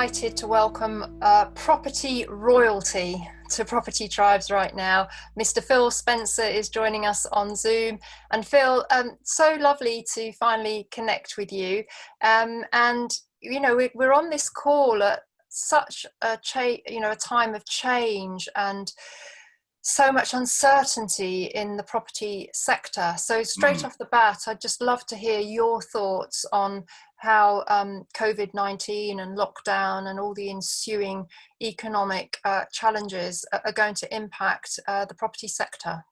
delighted to welcome property royalty to Property Tribes right now. Mr. Phil Spencer is joining us on Zoom. And Phil, so lovely to finally connect with you. And, you know, we're on this call at such a time of change and so much uncertainty in the property sector. So straight off the bat, I'd just love to hear your thoughts on how COVID-19 and lockdown and all the ensuing economic challenges are going to impact the property sector.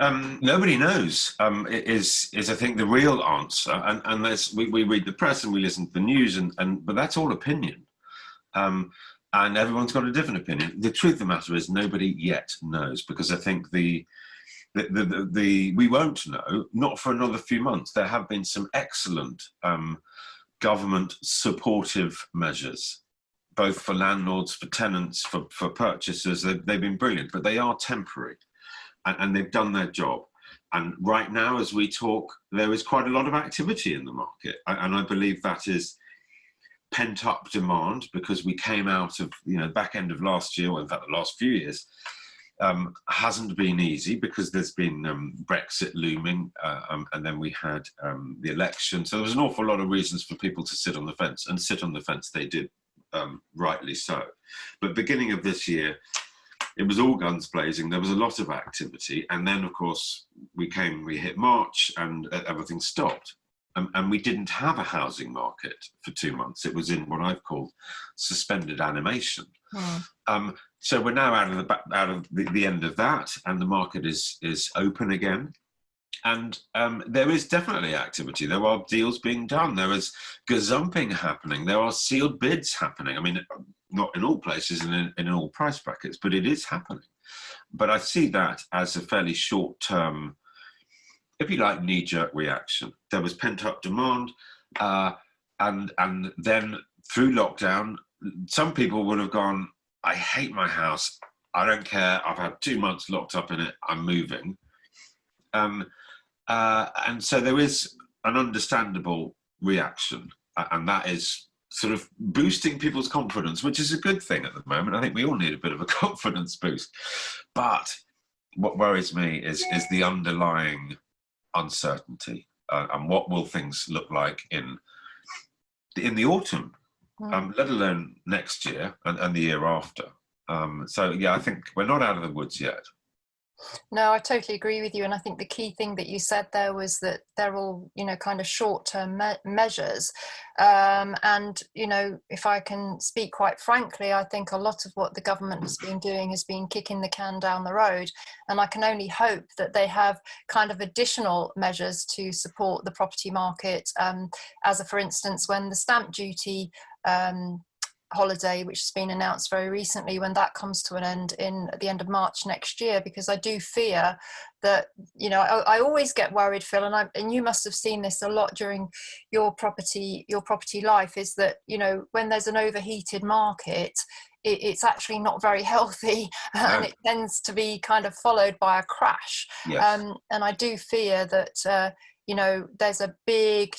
Nobody knows is I think the real answer, and unless we read the press and we listen to the news, but that's all opinion. And everyone's got a different opinion. The truth of the matter is nobody yet knows, because I think we won't know, not for another few months. There have been some excellent government supportive measures, both for landlords, for tenants, for purchasers. They've been brilliant, but they are temporary, and they've done their job. And right now, as we talk, there is quite a lot of activity in the market, and I believe that is pent-up demand, because we came out of, back end of last year, or in fact the last few years, hasn't been easy, because there's been Brexit looming, and then we had the election. So there was an awful lot of reasons for people to sit on the fence, and sit on the fence they did, rightly so. But beginning of this year, it was all guns blazing. There was a lot of activity, and then of course we hit March, and everything stopped. And we didn't have a housing market for 2 months. It was in what I've called suspended animation. So we're now out of the end of that, and the market is open again. And there is definitely activity. There are deals being done. There is gazumping happening. There are sealed bids happening. I mean, not in all places and in all price brackets, but it is happening. But I see that as a fairly short-term, if you like, knee-jerk reaction. There was pent-up demand, and then through lockdown, some people would have gone, I hate my house, I don't care, I've had 2 months locked up in it, I'm moving. And so there is an understandable reaction, and that is sort of boosting people's confidence, which is a good thing at the moment. I think we all need a bit of a confidence boost. But what worries me is the underlying uncertainty, and what will things look like in the autumn, let alone next year and the year after. So yeah, I think we're not out of the woods yet. No, I totally agree with you. And I think the key thing that you said there was that they're all, kind of short-term measures. And, if I can speak quite frankly, I think a lot of what the government has been doing has been kicking the can down the road. And I can only hope that they have kind of additional measures to support the property market, for instance, when the stamp duty holiday, which has been announced very recently, when that comes to an end at the end of March next year, because I do fear that, I always get worried, Phil, and you must have seen this a lot during your property life, is that, when there's an overheated market, it's actually not very healthy, and it tends to be kind of followed by a crash. Yes. And I do fear that, there's a big,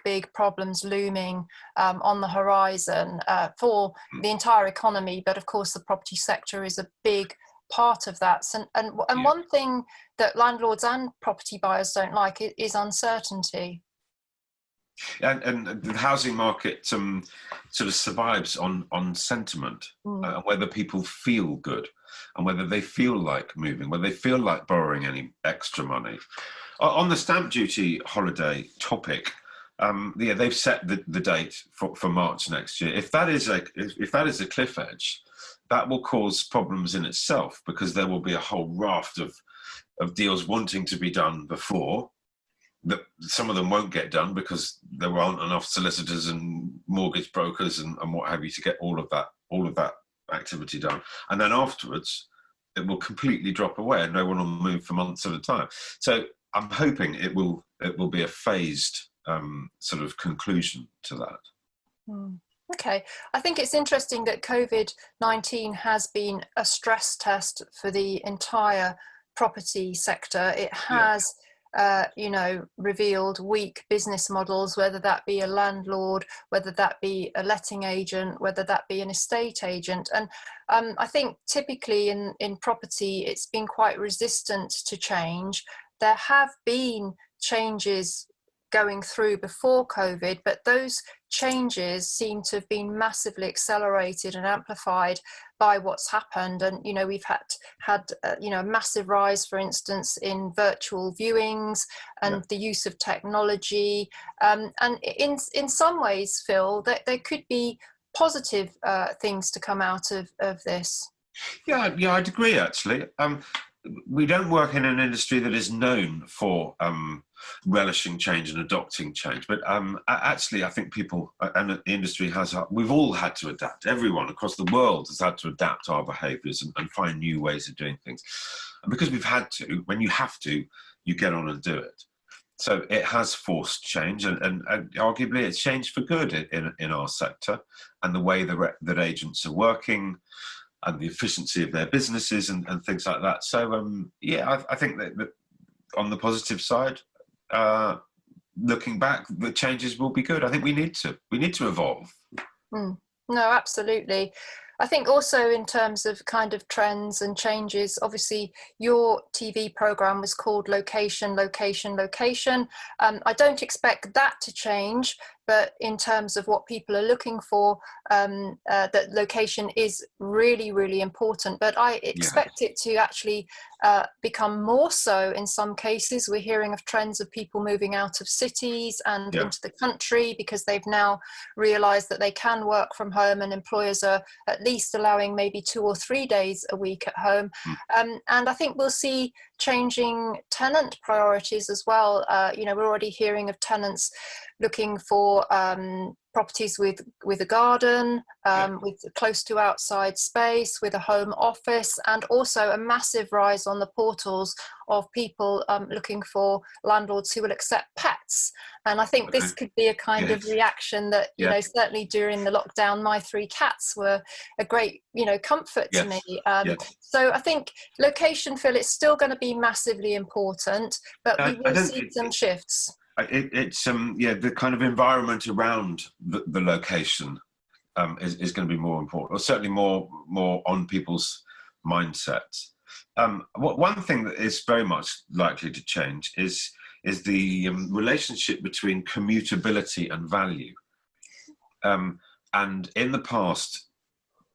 big problems looming on the horizon for the entire economy, but of course the property sector is a big part of that. And one thing that landlords and property buyers don't like is uncertainty. And the housing market sort of survives on sentiment, whether people feel good, and whether they feel like moving, whether they feel like borrowing any extra money. On the stamp duty holiday topic, they've set the date for March next year. If that is a cliff edge, that will cause problems in itself, because there will be a whole raft of deals wanting to be done before. That some of them won't get done because there aren't enough solicitors and mortgage brokers and what have you to get all of that activity done. And then afterwards, it will completely drop away, and no one will move for months at a time. So I'm hoping it will be a phased sort of conclusion to that. Okay, I think it's interesting that COVID-19 has been a stress test for the entire property sector. It has you know, revealed weak business models, whether that be a landlord, whether that be a letting agent, whether that be an estate agent. And I think typically in property, it's been quite resistant to change. There have been changes going through before COVID, but those changes seem to have been massively accelerated and amplified by what's happened. And you know, we've had you know, a massive rise, for instance, in virtual viewings and the use of technology. And in some ways, Phil, that there could be positive things to come out of this. Yeah, I'd agree, actually. We don't work in an industry that is known for relishing change and adopting change, but actually I think people and the industry we've all had to adapt. Everyone across the world has had to adapt our behaviours and find new ways of doing things. And because we've had to, when you have to, you get on and do it. So it has forced change, and arguably it's changed for good in our sector, and the way that agents are working, and the efficiency of their businesses and things like that. So yeah, I think that on the positive side, looking back, the changes will be good. I think we need to evolve. No, absolutely. I think also in terms of kind of trends and changes, obviously your TV program was called Location, Location, Location. I don't expect that to change, but in terms of what people are looking for, that location is really, really important. But I expect it to actually become more so in some cases. We're hearing of trends of people moving out of cities and into the country because they've now realized that they can work from home, and employers are at least allowing maybe 2 or 3 days a week at home. And I think we'll see changing tenant priorities as well. You know, we're already hearing of tenants looking for properties with a garden, with close to outside space, with a home office, and also a massive rise on the portals of people looking for landlords who will accept pets. And I think this could be a kind of reaction that, you know, certainly during the lockdown, my 3 cats were a great, you know, comfort to me. So I think location, Phil, it's still going to be massively important, but we will see some shifts. It's the kind of environment around the location is going to be more important, or certainly more on people's mindsets. One thing that is very much likely to change is the relationship between commutability and value. And in the past,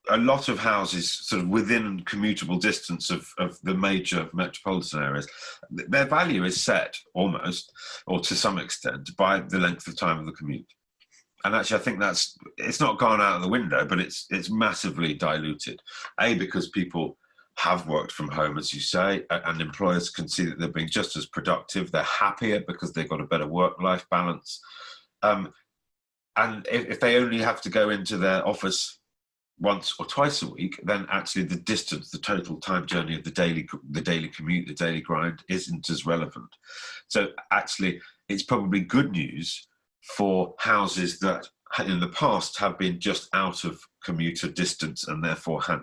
a lot of houses sort of within commutable distance of the major metropolitan areas, their value is set almost, or to some extent, by the length of time of the commute. And actually, I think it's not gone out of the window, but it's massively diluted. Because people have worked from home, as you say, and employers can see that they're being just as productive. They're happier because they've got a better work-life balance. And if they only have to go into their office once or twice a week, then actually the distance, the total time journey of the daily commute, the daily grind isn't as relevant. So actually, it's probably good news for houses that in the past have been just out of commuter distance and therefore had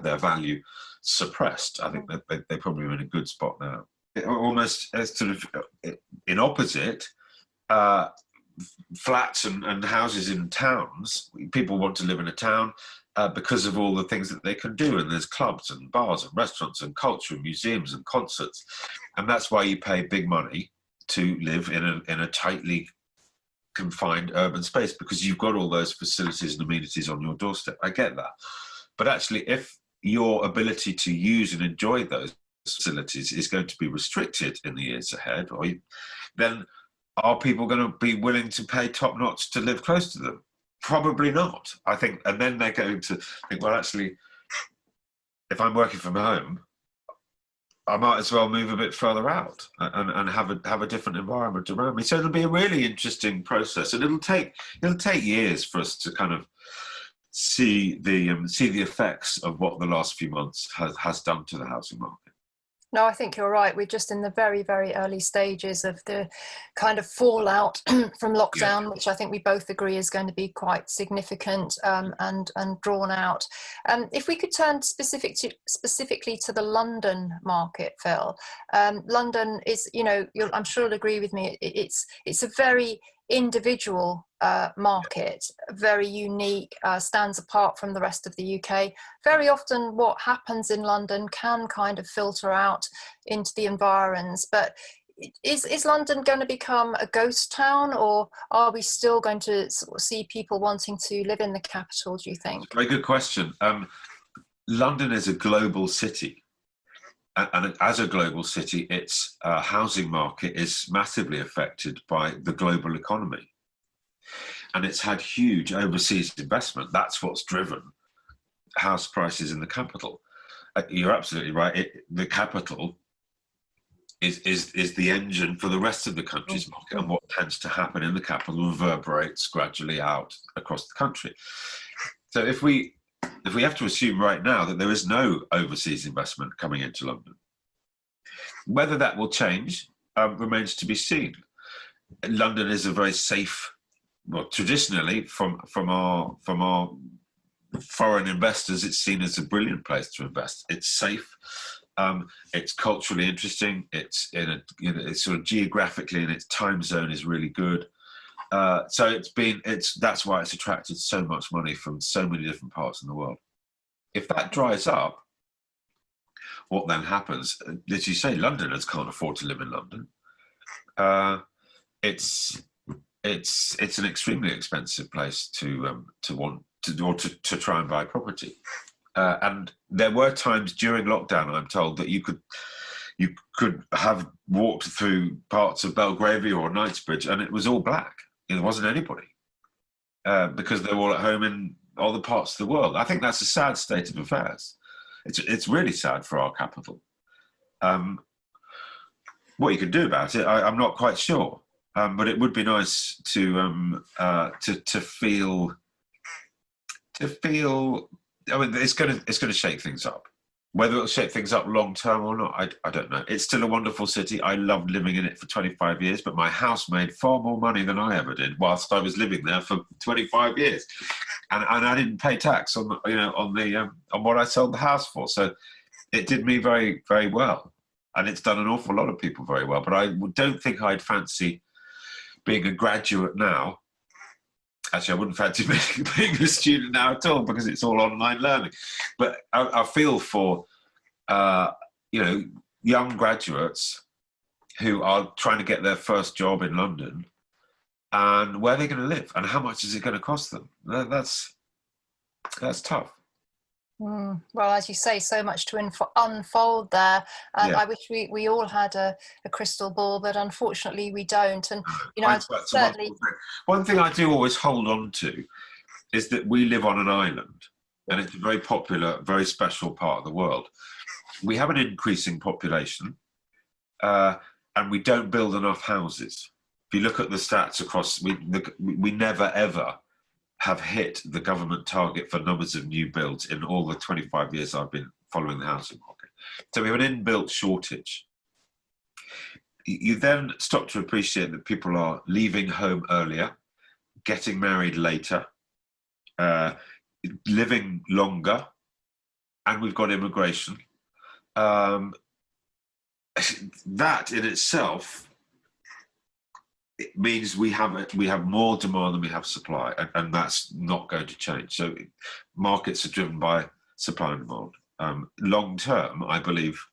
their value suppressed. I think that they're probably in a good spot now. Almost as sort of in opposite, flats and houses in towns, people want to live in a town because of all the things that they can do, and there's clubs and bars and restaurants and culture and museums and concerts, and that's why you pay big money to live in a tightly confined urban space, because you've got all those facilities and amenities on your doorstep. I get that, but actually, if your ability to use and enjoy those facilities is going to be restricted in the years ahead, then are people going to be willing to pay top notch to live close to them? Probably not, I think. And then they're going to think, well, actually, if I'm working from home, I might as well move a bit further out and have a different environment around me. So it'll be a really interesting process, and it'll take years for us to kind of see the effects of what the last few months has done to the housing market. No, I think you're right. We're just in the very, very early stages of the kind of fallout from Yeah. lockdown, which I think we both agree is going to be quite significant, and drawn out. If we could turn specifically to the London market, Phil. London is, I'm sure you'll agree with me. It's a very individual market, very unique, stands apart from the rest of the UK. Very often what happens in London can kind of filter out into the environs, but is London going to become a ghost town, or are we still going to sort of see people wanting to live in the capital, do you think? Very good question. London is a global city. And as a global city, its housing market is massively affected by the global economy. And it's had huge overseas investment. That's what's driven house prices in the capital. You're absolutely right. The capital is the engine for the rest of the country's market, and what tends to happen in the capital reverberates gradually out across the country. So if we have to assume right now that there is no overseas investment coming into London, whether that will change remains to be seen. London is a very safe, well, traditionally from our foreign investors, it's seen as a brilliant place to invest. It's safe. It's culturally interesting. It's it's sort of geographically, and its time zone is really good. So that's why it's attracted so much money from so many different parts of the world. If that dries up, what then happens? As you say, Londoners can't afford to live in London. It's an extremely expensive place to want to try and buy property. And there were times during lockdown, I'm told, that you could have walked through parts of Belgravia or Knightsbridge, and it was all black. There wasn't anybody because they were all at home in other parts of the world. I think that's a sad state of affairs. It's really sad for our capital. What you can do about it, I'm not quite sure. But it would be nice to feel. I mean, it's going to shake things up. Whether it'll shake things up long term or not, I don't know. It's still a wonderful city. I loved living in it for 25 years, but my house made far more money than I ever did whilst I was living there for 25 years, and I didn't pay tax on what I sold the house for. So it did me very, very well, and it's done an awful lot of people very well. But I don't think I'd fancy being a graduate now. Actually, I wouldn't fancy being a student now at all, because it's all online learning. But I feel for young graduates who are trying to get their first job in London, and where they're going to live and how much is it going to cost them. That's tough. Well, as you say, so much to unfold there. Yeah. I wish we all had a crystal ball, but unfortunately we don't. And certainly, one thing I do always hold on to is that we live on an island, and it's a very popular, very special part of the world. We have an increasing population, and we don't build enough houses. If you look at the stats across, we never ever have hit the government target for numbers of new builds in all the 25 years I've been following the housing market. So we have an inbuilt shortage. You then stop to appreciate that people are leaving home earlier, getting married later, living longer, and we've got immigration. That in itself, it means we have more demand than we have supply, and that's not going to change. So markets are driven by supply and demand. Long term, I believe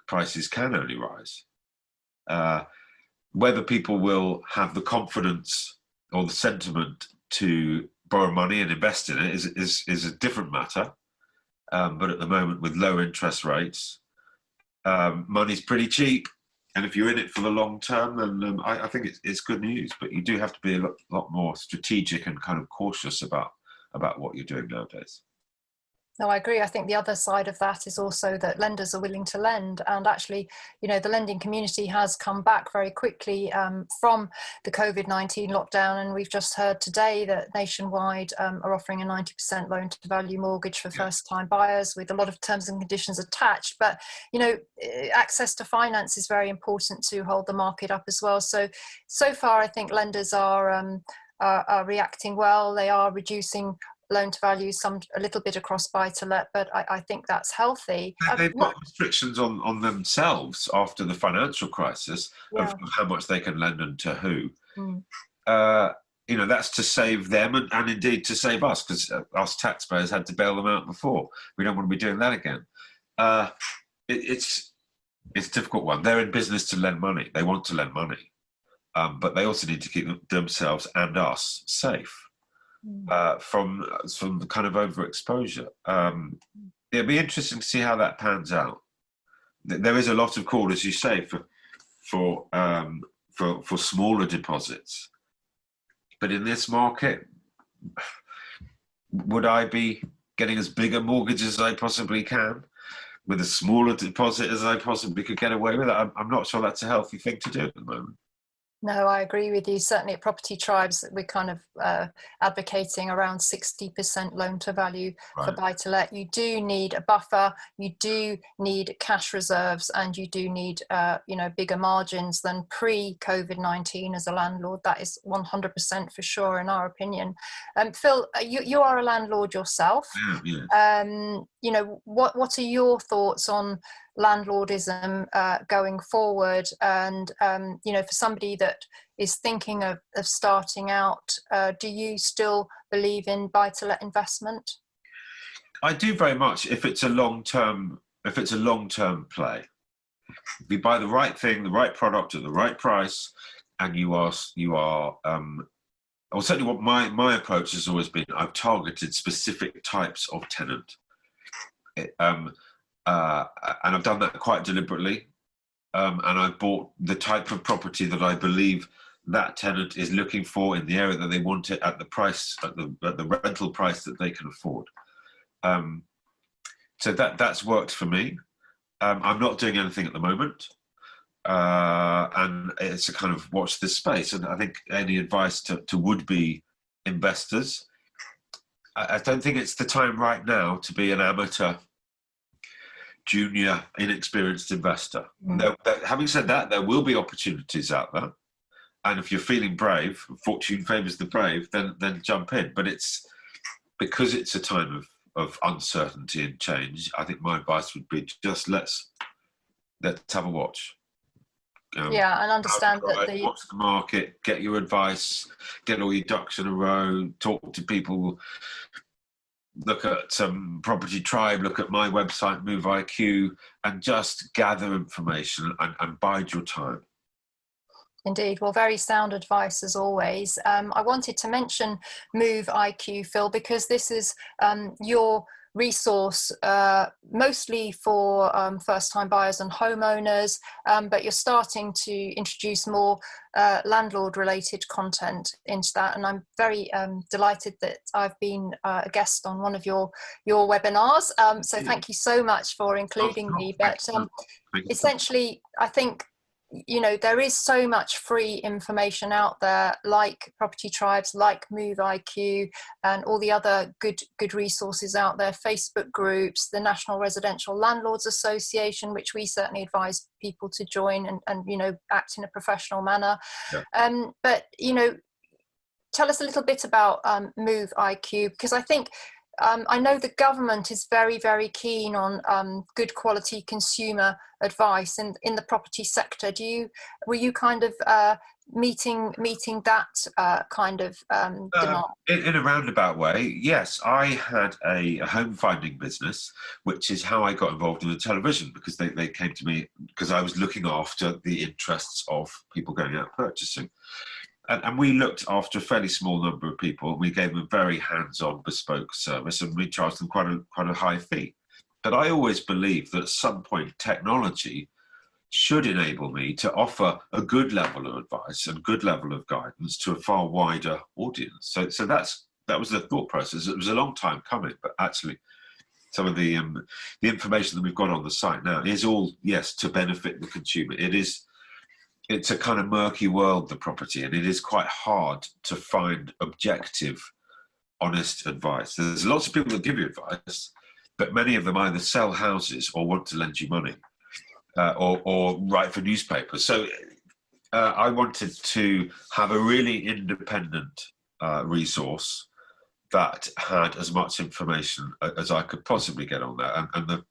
prices can only rise. Whether people will have the confidence or the sentiment to borrow money and invest in it is a different matter. But at the moment, with low interest rates, money's pretty cheap. And if you're in it for the long term, then I think it's good news. But you do have to be a lot more strategic and kind of cautious about what you're doing nowadays. No, I agree. I think the other side of that is also that lenders are willing to lend, and actually, the lending community has come back very quickly from the COVID-19 lockdown, and we've just heard today that Nationwide are offering a 90% loan to value mortgage for first-time buyers with a lot of terms and conditions attached. But access to finance is very important to hold the market up as well. So far, I think lenders are reacting well. They are reducing loan to value a little bit across buy to let, but I think that's healthy. They've got restrictions on themselves after the financial crisis of how much they can lend and to who. That's to save them and indeed to save us, because us taxpayers had to bail them out before. We don't want to be doing that again. It's a difficult one. They're in business to lend money. They want to lend money, but they also need to keep themselves and us safe. From the kind of overexposure. It'll be interesting to see how that pans out. There is a lot of call, as you say, for smaller deposits, but in this market, would I be getting as big a mortgage as I possibly can with a smaller deposit as I possibly could get away with? I'm not sure that's a healthy thing to do at the moment. No, I agree with you. Certainly at Property Tribes, we're kind of advocating around 60% loan to value for buy to let. You do need a buffer, you do need cash reserves, and you do need bigger margins than pre-COVID-19 as a landlord. That is 100% for sure, in our opinion. Phil, you are a landlord yourself. What are your thoughts on landlordism going forward, and for somebody that is thinking of starting out, do you still believe in buy-to-let investment? I do very much, if it's a long-term play. If you buy the right thing, the right product at the right price, and you are well, certainly what my approach has always been, I've targeted specific types of tenant. And I've done that quite deliberately, and I've bought the type of property that I believe that tenant is looking for in the area that they want it, at the price, at the rental price that they can afford. So that's worked for me. I'm not doing anything at the moment, and it's a kind of watch this space. And I think any advice to would-be investors, I don't think it's the time right now to be an amateur, junior, inexperienced investor. Having said that, there will be opportunities out there, and if you're feeling brave, fortune favours the brave, then jump in. But it's because it's a time of uncertainty and change. I think my advice would be just let's have a watch. And understand that watch the market, get your advice, get all your ducks in a row, talk to people. Look at Property Tribe, look at my website, MoveIQ, and just gather information and bide your time. Indeed. Well, very sound advice as always. I wanted to mention MoveIQ, Phil, because this is your resource mostly for first-time buyers and homeowners, but you're starting to introduce more landlord-related content into that, and I'm very delighted that I've been a guest on one of your webinars. So thank you so much for including me. But essentially, I think there is so much free information out there, like Property Tribes, like MoveIQ, and all the other good resources out there, Facebook groups, the National Residential Landlords Association, which we certainly advise people to join and act in a professional manner. But tell us a little bit about MoveIQ, because I think I know the government is very, very keen on good quality consumer advice in the property sector. Were you kind of meeting that kind of demand? In a roundabout way, yes. I had a home finding business, which is how I got involved in the television, because they came to me because I was looking after the interests of people going out purchasing. And we looked after a fairly small number of people. We gave them a very hands-on, bespoke service, and we charged them quite a high fee. But I always believed that at some point technology should enable me to offer a good level of advice and good level of guidance to a far wider audience. So that was the thought process. It was a long time coming, but actually some of the information that we've got on the site now is all, yes, to benefit the consumer. It's a kind of murky world, the property, and it is quite hard to find objective, honest advice. There's lots of people that give you advice, but many of them either sell houses or want to lend you money, or write for newspapers. So I wanted to have a really independent resource that had as much information as I could possibly get on there. And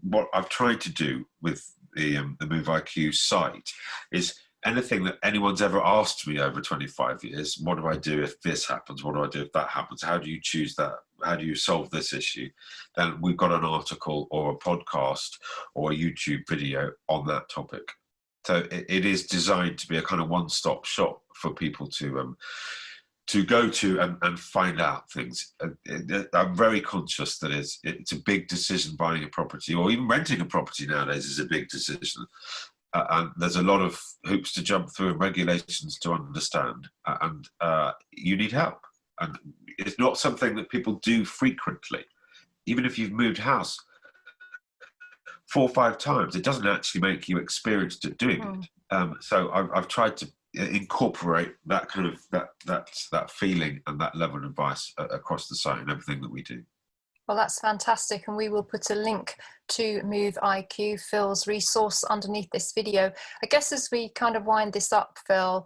what I've tried to do with the MoveIQ site is anything that anyone's ever asked me over 25 years, what do I do if this happens? What do I do if that happens? How do you choose that? How do you solve this issue? Then we've got an article or a podcast or a YouTube video on that topic. So it is designed to be a kind of one-stop shop for people to go to and find out things. I'm very conscious that it's a big decision buying a property, or even renting a property nowadays is a big decision. And there's a lot of hoops to jump through and regulations to understand, and you need help. And it's not something that people do frequently. Even if you've moved house 4 or 5 times, it doesn't actually make you experienced at doing it. So I've tried to incorporate that kind of that feeling and that level of advice across the site and everything that we do. Well, that's fantastic, and we will put a link to MoveIQ, Phil's resource, underneath this video. I guess as we kind of wind this up, Phil,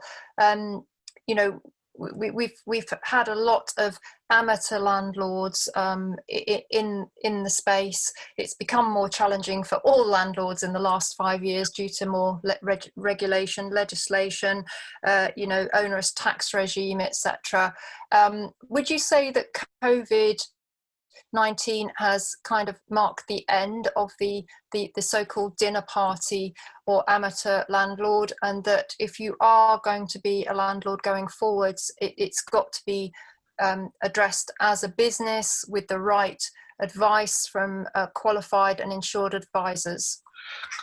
you know, we've had a lot of amateur landlords in the space. It's become more challenging for all landlords in the last 5 years due to more regulation, legislation, you know, onerous tax regime, etc. Would you say that COVID-19 has kind of marked the end of the so-called dinner party or amateur landlord, and that if you are going to be a landlord going forwards, it's got to be addressed as a business with the right advice from qualified and insured advisors?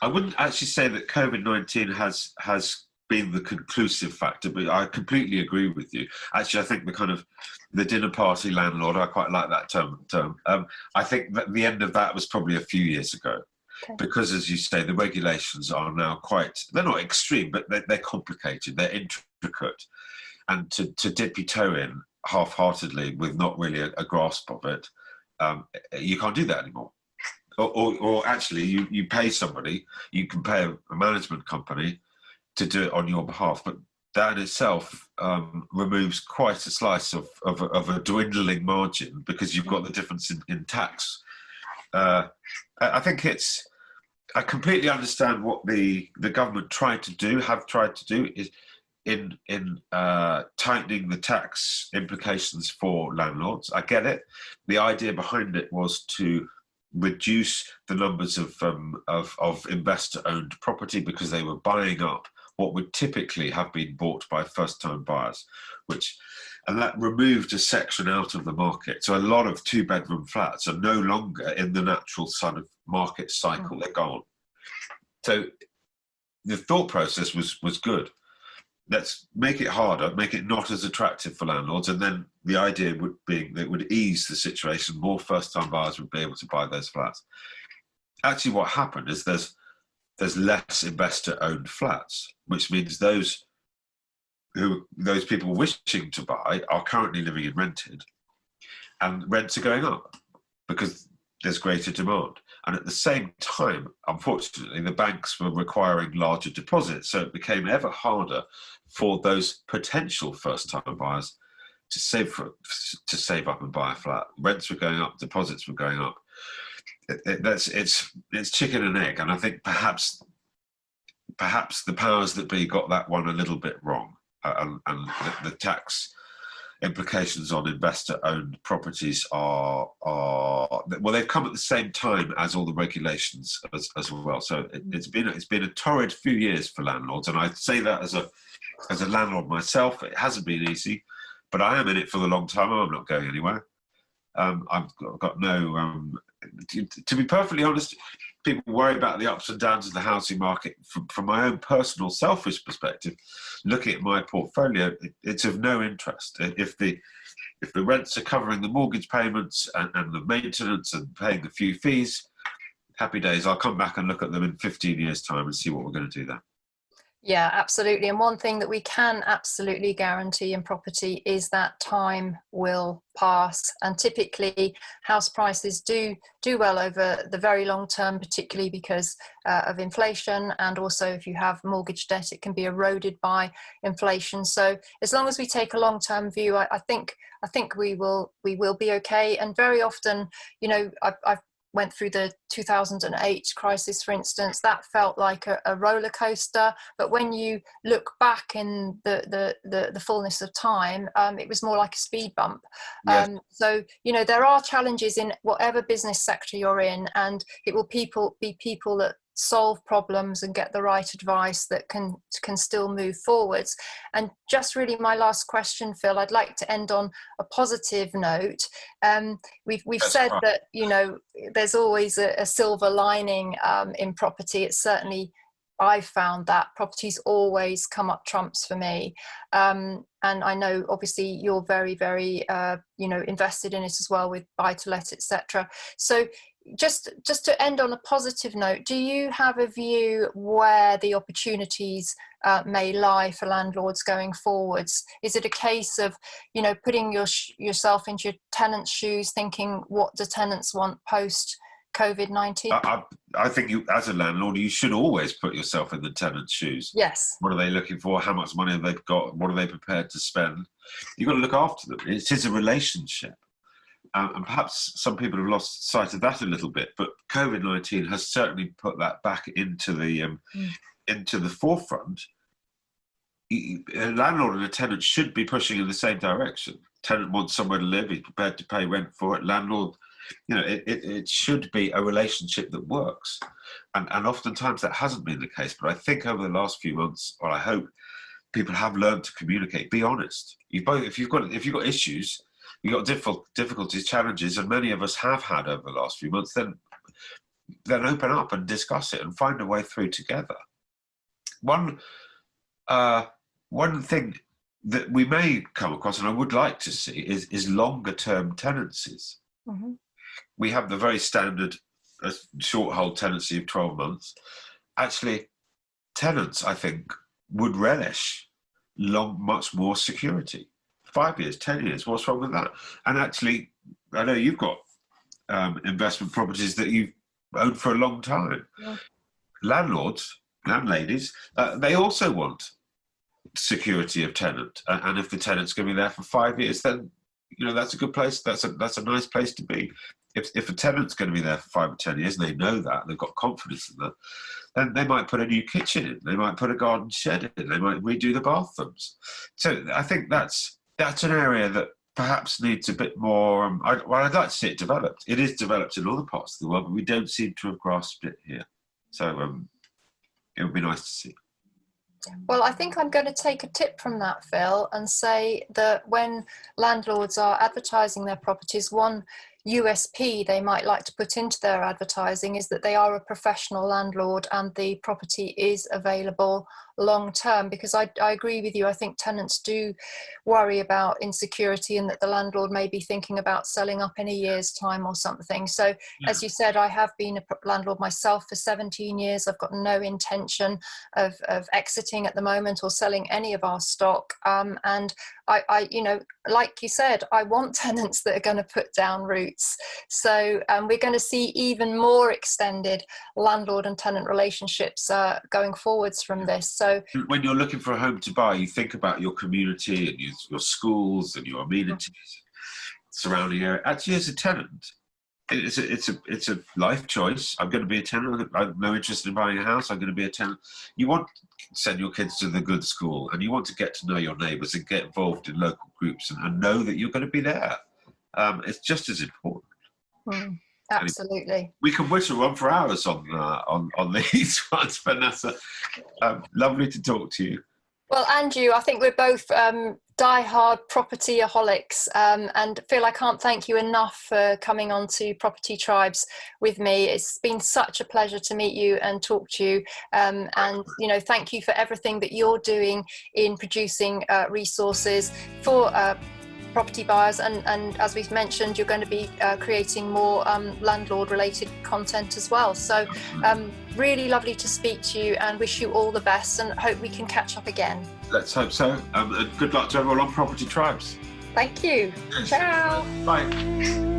I wouldn't actually say that COVID-19 has been the conclusive factor, but I completely agree with you. Actually, I think the dinner party landlord, I quite like that term. I think that the end of that was probably a few years ago. Okay. Because, as you say, the regulations are now they're not extreme, but they're complicated, they're intricate. And to dip your toe in half-heartedly with not really a grasp of it, you can't do that anymore. Or actually, you pay somebody, you can pay a management company to do it on your behalf, but that in itself removes quite a slice of a dwindling margin, because you've got the difference in tax. I think I completely understand what the government have tried to do is in tightening the tax implications for landlords. I get it. The idea behind it was to reduce the numbers of investor-owned property, because they were buying up what would typically have been bought by first-time buyers, and that removed a section out of the market. So a lot of 2-bedroom flats are no longer in the natural sort of market cycle. They're gone. So the thought process was good. Let's make it harder, make it not as attractive for landlords, and then the idea would be that it would ease the situation. More first-time buyers would be able to buy those flats. Actually, what happened is there's less investor-owned flats, which means those people wishing to buy are currently living in rented, and rents are going up because there's greater demand. And at the same time, unfortunately, the banks were requiring larger deposits, so it became ever harder for those potential first-time buyers to save up and buy a flat. Rents were going up, deposits were going up. It's chicken and egg, and I think perhaps the powers that be got that one a little bit wrong, and the tax implications on investor-owned properties are well, they've come at the same time as all the regulations as well. So it's been a torrid few years for landlords, and I say that as a landlord myself. It hasn't been easy, but I am in it for the long time. I'm not going anywhere. I've got no. To be perfectly honest, people worry about the ups and downs of the housing market. From my own personal selfish perspective, looking at my portfolio, it's of no interest. If if the rents are covering the mortgage payments and the maintenance and paying a few fees, happy days. I'll come back and look at them in 15 years' time and see what we're going to do there. Yeah, absolutely. And one thing that we can absolutely guarantee in property is that time will pass. And typically house prices do well over the very long term, particularly because of inflation. And also if you have mortgage debt, it can be eroded by inflation. So as long as we take a long-term view, I think we will be okay. And very often, you know, I've went through the 2008 crisis, for instance. That felt like a roller coaster, but when you look back in the fullness of time, it was more like a speed bump. Yes. So, you know, there are challenges in whatever business sector you're in, and it will be people that solve problems and get the right advice that can still move forwards. And just really my last question, Phil, I'd like to end on a positive note. We've said that, you know, there's always a silver lining in property. It's certainly, I've found that properties always come up trumps for me. And I know obviously you're very, very, you know, invested in it as well with buy to let, etc. So just to end on a positive note, do you have a view where the opportunities may lie for landlords going forwards? Is it a case of, you know, putting yourself into your tenants' shoes, thinking what do tenants want post COVID-19? I think you, as a landlord, you should always put yourself in the tenant's shoes. Yes. What are they looking for? How much money have they got? What are they prepared to spend? You've got to look after them. It is a relationship. And perhaps some people have lost sight of that a little bit, but COVID-19 has certainly put that back into the forefront. A landlord and a tenant should be pushing in the same direction. Tenant wants somewhere to live, he's prepared to pay rent for it. Landlord, you know, it should be a relationship that works. And oftentimes that hasn't been the case, but I think over the last few months, or I hope, people have learned to communicate, be honest. If you've got issues, you've got difficulties, challenges, and many of us have had over the last few months, then open up and discuss it and find a way through together. One thing that we may come across, and I would like to see, is longer term tenancies. Mm-hmm. We have the very standard short hold tenancy of 12 months. Actually, tenants, I think, would relish much more security. 5 years, 10 years, what's wrong with that? And actually, I know you've got investment properties that you've owned for a long time. Yeah. Landlords, landladies, they also want security of tenant. And if the tenant's going to be there for 5 years, then, you know, that's a good place. That's a nice place to be. If a tenant's going to be there for 5 or 10 years, and they know that, they've got confidence in that, then they might put a new kitchen in, they might put a garden shed in, they might redo the bathrooms. So I think that's an area that perhaps needs a bit more. I'd like to see it developed. It is developed in other parts of the world, but we don't seem to have grasped it here. So it would be nice to see. Well, I think I'm going to take a tip from that, Phil, and say that when landlords are advertising their properties, one USP they might like to put into their advertising is that they are a professional landlord and the property is available long term, because I agree with you. I think tenants do worry about insecurity and that the landlord may be thinking about selling up in a year's time or something. So as you said, I have been a landlord myself for 17 years. I've got no intention of exiting at the moment or selling any of our stock. And I, you know, like you said, I want tenants that are going to put down roots. So we're going to see even more extended landlord and tenant relationships going forwards from this. So when you're looking for a home to buy, you think about your community and your schools and your amenities, surrounding area. Actually, as a tenant, it's a life choice. I'm going to be a tenant. I have no interest in buying a house. I'm going to be a tenant. You want to send your kids to the good school, and you want to get to know your neighbours and get involved in local groups and know that you're going to be there. It's just as important. Absolutely. We can whittle on for hours on these ones, Vanessa. Lovely to talk to you. Well, and you, I think we're both die-hard property-aholics. And Phil, I can't thank you enough for coming on to Property Tribes with me. It's been such a pleasure to meet you and talk to you. And, you know, thank you for everything that you're doing in producing resources for property buyers, and as we've mentioned, you're going to be creating more landlord related content as well. So really lovely to speak to you, and wish you all the best, and hope we can catch up again. Let's hope so. And good luck to everyone on Property Tribes. Thank you. Yes. Ciao. Bye.